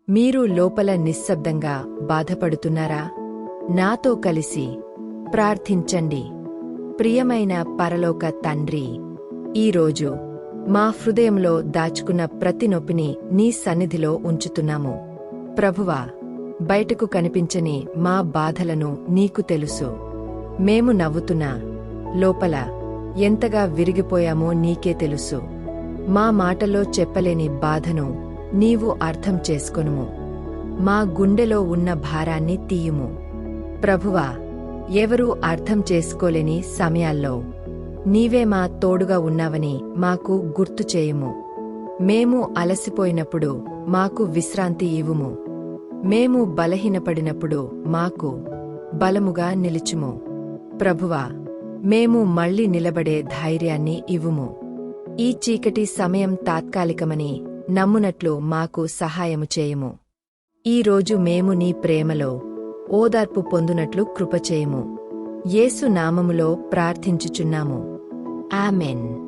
మీరు లోపల నిశ్శబ్దంగా బాధపడుతున్నారా? నాతో కలిసి ప్రార్థించండి. ప్రియమైన పరలోక తండ్రి, ఈరోజు మా హృదయంలో దాచుకున్న ప్రతి నొప్పిని నీ సన్నిధిలో ఉంచుతున్నాము. ప్రభువా, బయటకు కనిపించని మా బాధలను నీకు తెలుసు. మేము నవ్వుతున్నా లోపల ఎంతగా విరిగిపోయామో నీకే తెలుసు. మా మాటలో చెప్పలేని బాధను నీవు అర్థం చేసుకొనుము. మా గుండెలో ఉన్న భారాన్ని తీయుము. ప్రభువా, ఎవరూ అర్థం చేసుకోలేని సమయాల్లో నీవే మా తోడుగా ఉన్నావని మాకు గుర్తు చేయుము. మేము అలసిపోయినప్పుడు మాకు విశ్రాంతి ఇవ్వుము. మేము బలహీనపడినప్పుడు మాకు బలముగా నిలుచుము. ప్రభువా, మేము మళ్ళీ నిలబడే ధైర్యాన్ని ఇవ్వుము. ఈ చీకటి సమయం తాత్కాలికమని నమ్మునట్లు మాకు సహాయము చేయుము. ఈరోజు మేము నీ ప్రేమలో ఓదార్పు పొందునట్లు కృపచేయుము. యేసు నామములో ప్రార్థించుచున్నాము. ఆమెన్.